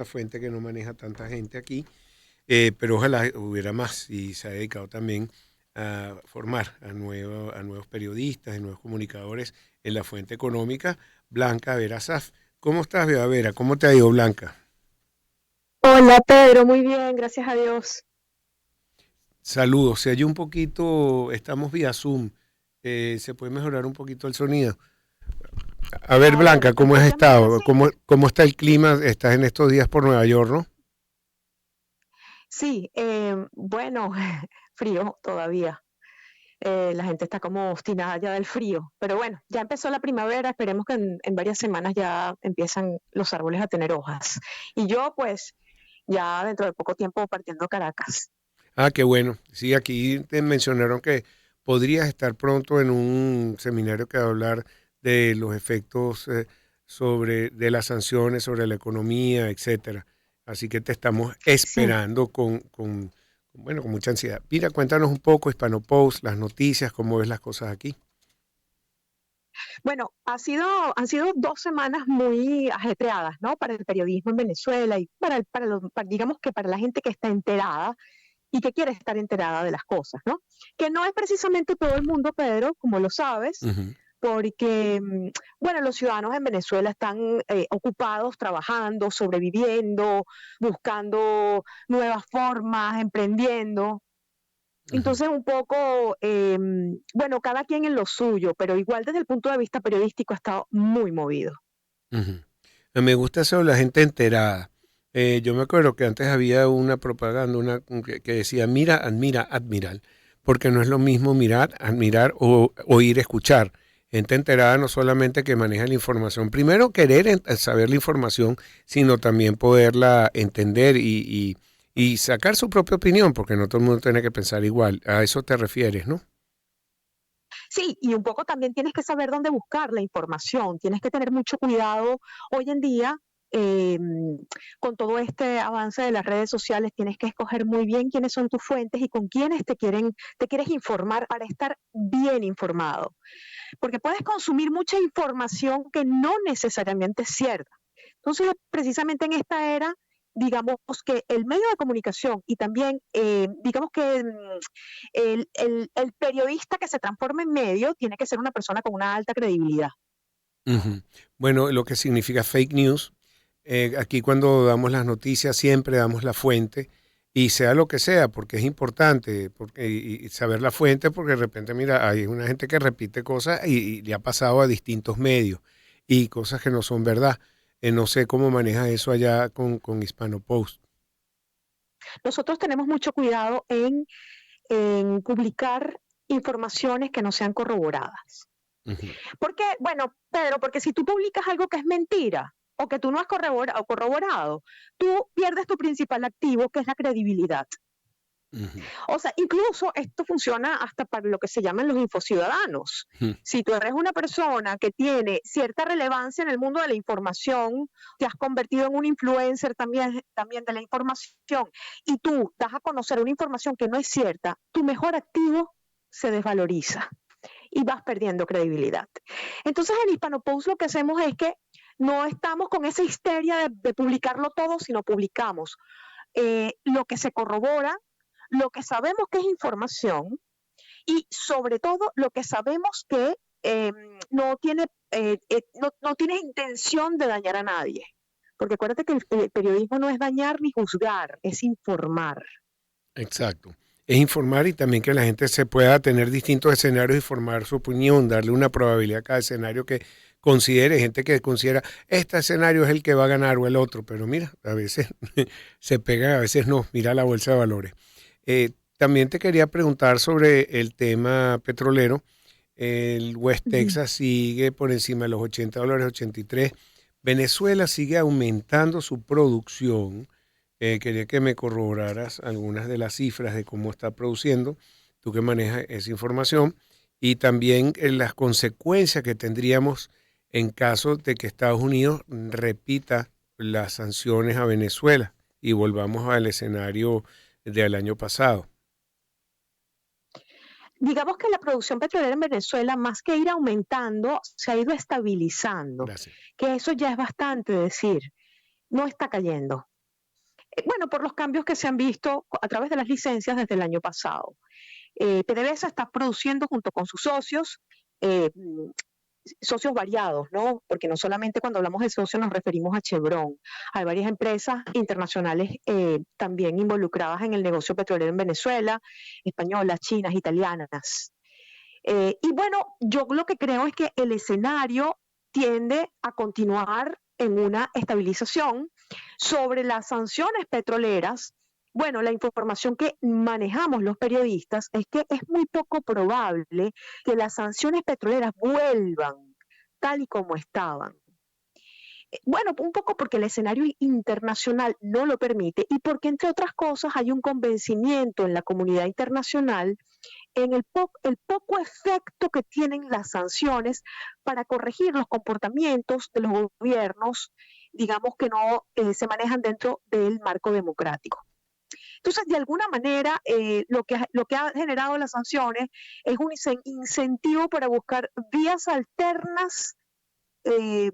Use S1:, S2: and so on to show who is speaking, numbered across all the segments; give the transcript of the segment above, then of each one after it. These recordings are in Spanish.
S1: una fuente que no maneja tanta gente aquí, pero ojalá hubiera más y se ha dedicado también a formar a nuevos periodistas y nuevos comunicadores en la fuente económica, Blanca Vera Saf. ¿Cómo estás, Bea Vera? ¿Cómo te ha ido, Blanca?
S2: Hola Pedro, muy bien, gracias a Dios.
S1: Saludos. Se halló un poquito, estamos vía Zoom. ¿Se puede mejorar un poquito el sonido? A ver,
S2: A ver,
S1: Blanca,
S2: ¿me
S1: ¿cómo has
S2: escuchas mejor
S1: estado?
S2: así?
S1: ¿Cómo está el clima? Estás en estos días por Nueva York, ¿no?
S2: Sí, bueno, frío todavía. La gente está como obstinada ya del frío, pero bueno, ya empezó la primavera, esperemos que en varias semanas ya empiezan los árboles a tener hojas. Y yo pues ya dentro de poco tiempo partiendo a Caracas.
S1: Ah, qué bueno. Sí, aquí te mencionaron que podrías estar pronto en un seminario que va a hablar de los efectos de las sanciones, sobre la economía, etcétera. Así que te estamos
S2: Sí.
S1: esperando bueno, con mucha ansiedad. Mira, cuéntanos un poco, Hispano Post, las noticias, cómo ves las cosas aquí.
S2: Bueno, han sido 2 semanas muy ajetreadas, ¿no? Para el periodismo en Venezuela y digamos que para la gente que está enterada y que quiere estar enterada de las cosas, ¿no? Que no es precisamente todo el mundo, Pedro, como lo sabes,
S1: Ujú.
S2: porque, bueno, los ciudadanos en Venezuela están ocupados, trabajando, sobreviviendo, buscando nuevas formas, emprendiendo.
S1: Ujú.
S2: Entonces, un poco, bueno, cada quien en lo suyo, pero igual desde el punto de vista periodístico ha estado muy movido.
S1: Ujú. Me gusta eso de la gente enterada. Yo me acuerdo que antes había una propaganda que decía mira, admira, admiral, porque no es lo mismo mirar, admirar o oír, escuchar. Gente enterada no solamente que maneja la información, primero querer saber la información, sino también poderla entender y sacar su propia opinión, porque no todo el mundo tiene que pensar igual. A eso te refieres, ¿no?
S2: Sí, y un poco también tienes que saber dónde buscar la información, tienes que tener mucho cuidado hoy en día. eh, con todo este avance de las redes sociales, tienes que escoger muy bien quiénes son tus fuentes y con quiénes te quieres informar para estar bien informado. Porque puedes consumir mucha información que no necesariamente es cierta. Entonces, precisamente en esta era, digamos que el medio de comunicación y también, digamos que el periodista que se transforma en medio tiene que ser una persona con una alta credibilidad.
S1: Ujú. Bueno, lo que significa fake news. Aquí cuando damos las noticias siempre damos la fuente y sea lo que sea, porque es importante y saber la fuente porque de repente, mira, hay una gente que repite cosas y le ha pasado a distintos medios y cosas que no son verdad. No sé cómo maneja eso allá con Hispano Post.
S2: Nosotros tenemos mucho cuidado en publicar informaciones que no sean corroboradas.
S1: Ujú,
S2: ¿Por qué? Bueno, Pedro, porque si tú publicas algo que es mentira o que tú no has corroborado, tú pierdes tu principal activo, que es la credibilidad.
S1: ujú,
S2: O sea, incluso esto funciona hasta para lo que se llaman los infociudadanos.
S1: ujú,
S2: Si tú eres una persona que tiene cierta relevancia en el mundo de la información, te has convertido en un influencer también de la información y tú das a conocer una información que no es cierta, tu mejor activo se desvaloriza y vas perdiendo credibilidad. Entonces en Hispano Post lo que hacemos es que no estamos con esa histeria de publicarlo todo, sino publicamos lo que se corrobora, lo que sabemos que es información y sobre todo lo que sabemos que no tiene intención de dañar a nadie. Porque acuérdate que el periodismo no es dañar ni juzgar, es informar.
S1: exacto. Es informar y también que la gente se pueda tener distintos escenarios y formar su opinión, darle una probabilidad a cada escenario que considere, gente que considera este escenario es el que va a ganar o el otro, pero mira, a veces se pega, a veces no, mira la bolsa de valores. También te quería preguntar sobre el tema petrolero. El West
S2: Uh -huh.
S1: Texas sigue por encima de los $80, 83. Venezuela sigue aumentando su producción. Quería que me corroboraras algunas de las cifras de cómo está produciendo, tú que manejas esa información, y también las consecuencias que tendríamos en caso de que Estados Unidos repita las sanciones a Venezuela y volvamos al escenario del año pasado.
S2: Digamos que la producción petrolera en Venezuela, más que ir aumentando, se ha ido estabilizando,
S1: Gracias.
S2: que eso ya es bastante decir, no está cayendo. Bueno, por los cambios que se han visto a través de las licencias desde el año pasado. PDVSA está produciendo junto con sus socios, eh, socios variados, ¿no? Porque no solamente cuando hablamos de socios nos referimos a Chevron. Hay varias empresas internacionales también involucradas en el negocio petrolero en Venezuela, españolas, chinas, italianas. Y bueno, yo lo que creo es que el escenario tiende a continuar en una estabilización sobre las sanciones petroleras. Bueno, la información que manejamos los periodistas es que es muy poco probable que las sanciones petroleras vuelvan tal y como estaban. Bueno, un poco porque el escenario internacional no lo permite y porque, entre otras cosas, hay un convencimiento en la comunidad internacional en el poco efecto que tienen las sanciones para corregir los comportamientos de los gobiernos, digamos que no se manejan dentro del marco democrático. Entonces, de alguna manera, lo que ha generado las sanciones es un incentivo para buscar vías alternas eh,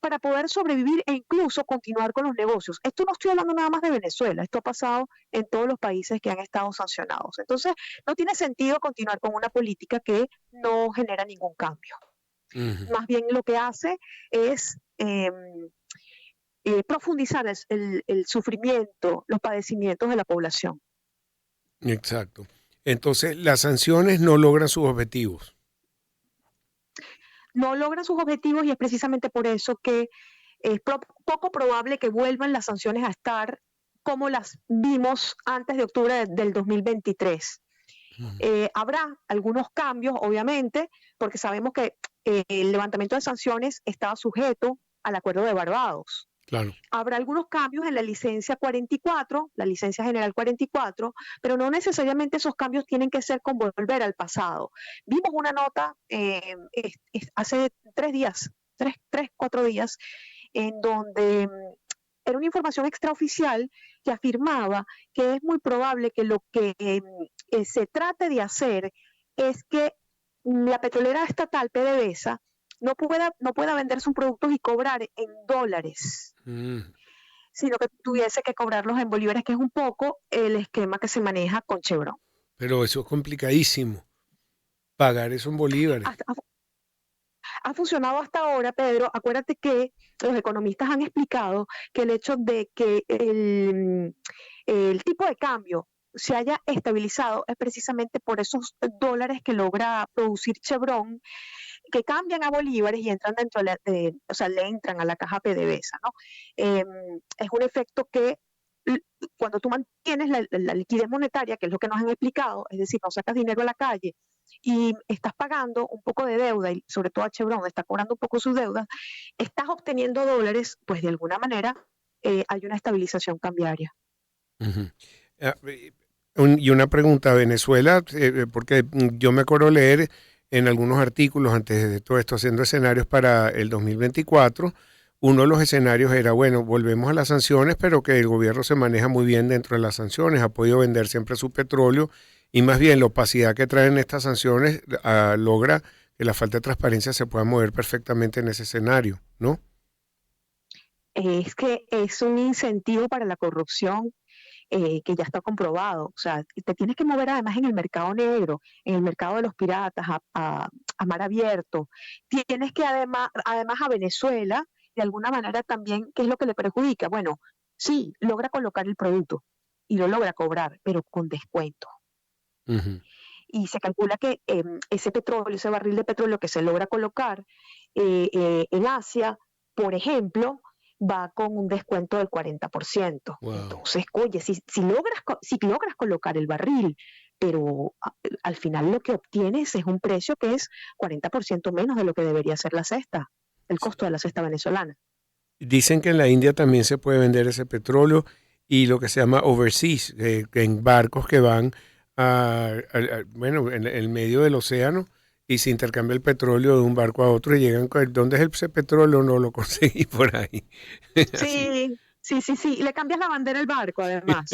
S2: para poder sobrevivir e incluso continuar con los negocios. Esto no estoy hablando nada más de Venezuela, esto ha pasado en todos los países que han estado sancionados. Entonces, no tiene sentido continuar con una política que no genera ningún cambio. Más bien lo que hace es profundizar el sufrimiento, los padecimientos de la población.
S1: Exacto. Entonces, las sanciones no logran sus objetivos.
S2: No logran sus objetivos y es precisamente por eso que es poco probable que vuelvan las sanciones a estar como las vimos antes de octubre del 2023. Habrá algunos cambios, obviamente, porque sabemos que el levantamiento de sanciones estaba sujeto al Acuerdo de Barbados.
S1: Claro.
S2: Habrá algunos cambios en la licencia 44, la licencia general 44, pero no necesariamente esos cambios tienen que ser con volver al pasado. Vimos una nota hace 3 días, 4 días, en donde era una información extraoficial que afirmaba que es muy probable que lo que se trate de hacer es que la petrolera estatal PDVSA no pueda vender sus productos y cobrar en dólares, sino que tuviese que cobrarlos en bolívares, que es un poco el esquema que se maneja con Chevron.
S1: Pero eso es complicadísimo, pagar eso en bolívares.
S2: Ha funcionado hasta ahora, Pedro. Acuérdate que los economistas han explicado que el hecho de que el tipo de cambio se haya estabilizado es precisamente por esos dólares que logra producir Chevron, que cambian a bolívares y entran dentro o sea, le entran a la caja PDVSA, ¿no? Es un efecto que cuando tú mantienes la liquidez monetaria, que es lo que nos han explicado, es decir, no sacas dinero a la calle y estás pagando un poco de deuda, y sobre todo a Chevron está cobrando un poco sus deudas, estás obteniendo dólares, pues de alguna manera hay una estabilización cambiaria.
S1: Y una pregunta, Venezuela, porque yo me acuerdo leer en algunos artículos antes de todo esto, haciendo escenarios para el 2024, uno de los escenarios era, bueno, volvemos a las sanciones, pero que el gobierno se maneja muy bien dentro de las sanciones, ha podido vender siempre su petróleo y más bien la opacidad que traen estas sanciones logra que la falta de transparencia se pueda mover perfectamente en ese escenario, ¿no?
S2: Es que es un incentivo para la corrupción que ya está comprobado. O sea, te tienes que mover además en el mercado negro, en el mercado de los piratas, a mar abierto. Tienes que además a Venezuela, de alguna manera también, ¿qué es lo que le perjudica? Bueno, sí, logra colocar el producto y lo logra cobrar, pero con descuento. Y se calcula que ese petróleo, ese barril de petróleo que se logra colocar en Asia, por ejemplo, va con un descuento del 40%.
S1: Wow.
S2: Entonces, oye, si logras colocar el barril, pero al final lo que obtienes es un precio que es 40% menos de lo que debería ser la cesta, el costo de la cesta venezolana.
S1: Dicen que en la India también se puede vender ese petróleo y lo que se llama overseas, en barcos que van bueno, en el medio del océano y se intercambia el petróleo de un barco a otro y llegan, ¿dónde es ese petróleo? No lo conseguí por ahí.
S2: Sí, le cambias la bandera al barco, además.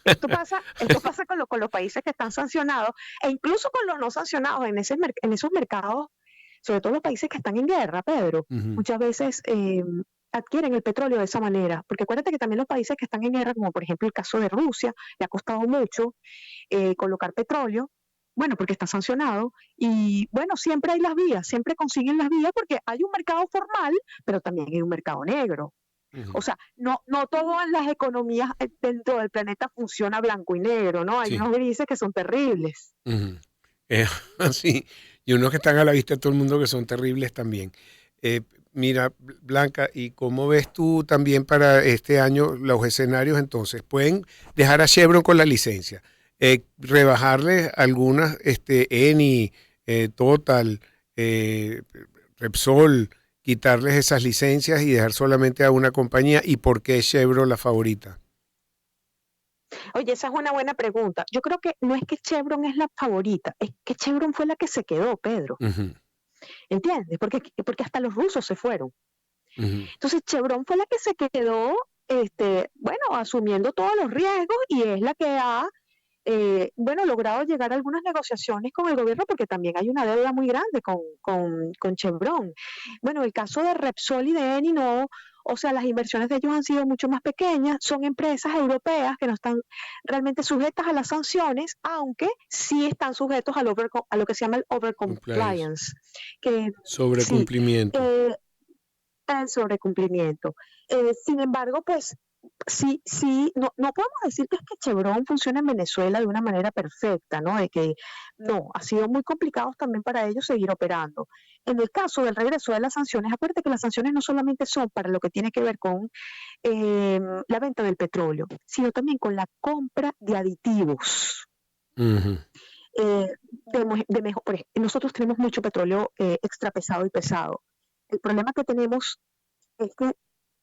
S2: Esto pasa con los países que están sancionados e incluso con los no sancionados en esos mercados, sobre todo los países que están en guerra, Pedro. Muchas veces adquieren el petróleo de esa manera, porque acuérdate que también los países que están en guerra, como por ejemplo el caso de Rusia, le ha costado mucho colocar petróleo, bueno, porque está sancionado, y bueno, siempre hay las vías, siempre consiguen las vías porque hay un mercado formal, pero también hay un mercado negro.
S1: Ujú.
S2: O sea, no todo en las economías dentro del planeta funciona blanco y negro, ¿no? Hay
S1: Sí.
S2: unos grises que son terribles.
S1: Ujú. Eh, sí, y unos que están a la vista de todo el mundo que son terribles también. Mira, Blanca, ¿y cómo ves tú también para este año los escenarios entonces? ¿Pueden dejar a Chevron con la licencia? Rebajarle algunas, Eni, Total, eh, Repsol, quitarles esas licencias y dejar solamente a una compañía. ¿Y por qué es Chevron la favorita?
S2: Oye, esa es una buena pregunta. Yo creo que no es que Chevron es la favorita, es que Chevron fue la que se quedó, Pedro.
S1: Ujú,
S2: ¿Entiendes? Porque hasta los rusos se fueron.
S1: ujú,
S2: Entonces, Chevron fue la que se quedó, bueno, asumiendo todos los riesgos y es la que ha, bueno, logrado llegar a algunas negociaciones con el gobierno porque también hay una deuda muy grande con Chevron. Bueno, el caso de Repsol y de Eni no, o sea, las inversiones de ellos han sido mucho más pequeñas, son empresas europeas que no están realmente sujetas a las sanciones, aunque sí están sujetos a lo que se llama el
S1: compliance,
S2: overcompliance, que
S1: sobre
S2: sí,
S1: cumplimiento.
S2: eh, el sobrecumplimiento. Sin embargo, pues sí, no podemos decir que es que Chevron funciona en Venezuela de una manera perfecta, ¿no? De que no, ha sido muy complicado también para ellos seguir operando. En el caso del regreso de las sanciones, acuérdate que las sanciones no solamente son para lo que tiene que ver con la venta del petróleo, sino también con la compra de aditivos.
S1: Ujú,
S2: Nosotros tenemos mucho petróleo extra pesado y pesado. El problema que tenemos es que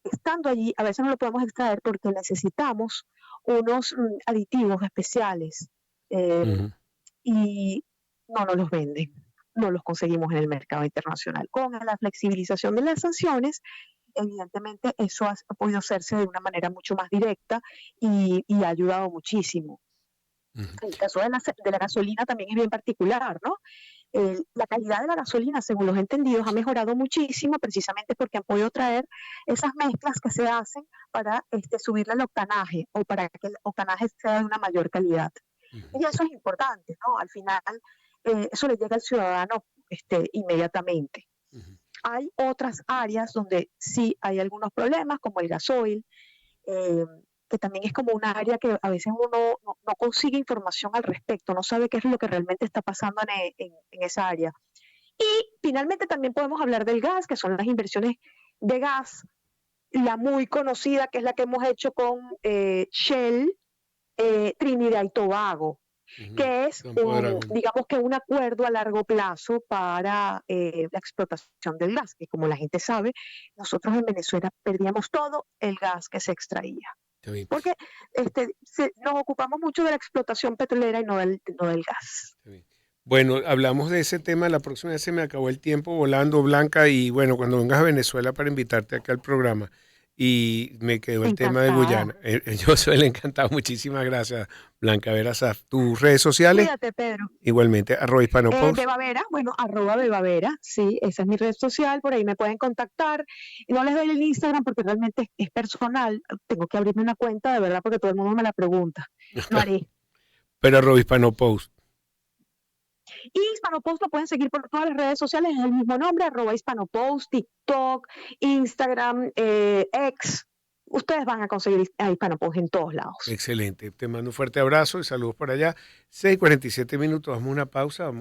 S2: estando allí, a veces no lo podemos extraer porque necesitamos unos aditivos especiales eh,
S1: ujú,
S2: y no nos los venden, no los conseguimos en el mercado internacional. Con la flexibilización de las sanciones, evidentemente eso ha podido hacerse de una manera mucho más directa y ha ayudado muchísimo.
S1: ujú.
S2: El caso de la gasolina también es bien particular, ¿no? La calidad de la gasolina, según los entendidos, ha mejorado muchísimo precisamente porque han podido traer esas mezclas que se hacen para subirle el octanaje o para que el octanaje sea de una mayor calidad.
S1: Ujú,
S2: Y eso es importante, ¿no? Al final, eso le llega al ciudadano inmediatamente.
S1: ujú.
S2: Hay otras áreas donde sí hay algunos problemas, como el gasoil, eh, que también es como una área que a veces uno no consigue información al respecto, no sabe qué es lo que realmente está pasando en esa área. Y finalmente también podemos hablar del gas, que son las inversiones de gas, la muy conocida, que es la que hemos hecho con Shell, Trinidad y Tobago,
S1: Ujú.
S2: que es,
S1: Campo de Dragón.
S2: digamos que un acuerdo a largo plazo para la explotación del gas, que como la gente sabe, nosotros en Venezuela perdíamos todo el gas que se extraía
S1: Está bien,
S2: porque nos ocupamos mucho de la explotación petrolera y no del gas.
S1: está bien. Bueno, hablamos de ese tema. La próxima vez se me acabó el tiempo volando, Blanca, y bueno, cuando vengas a Venezuela para invitarte acá al programa. Y me quedó el tema de
S2: Encantada.
S1: Guyana. Yo soy el encantado. Muchísimas gracias, Blanca Vera Saf. Tus redes sociales,
S2: Cuídate, Pedro.
S1: igualmente, @hispanopost.
S2: Bebavera, bueno, @Bebavera, sí, esa es mi red social, por ahí me pueden contactar. No les doy el Instagram porque realmente es personal, tengo que abrirme una cuenta, de verdad, porque todo el mundo me la pregunta. Lo haré.
S1: Pero @hispanopost.
S2: Y Hispanopost lo pueden seguir por todas las redes sociales, es el mismo nombre, @Hispanopost, TikTok, Instagram, X. Ustedes van a conseguir a Hispanopost en todos lados.
S1: Excelente. Te mando un fuerte abrazo y saludos por allá. 6:47 minutos. Vamos a una pausa. Vamos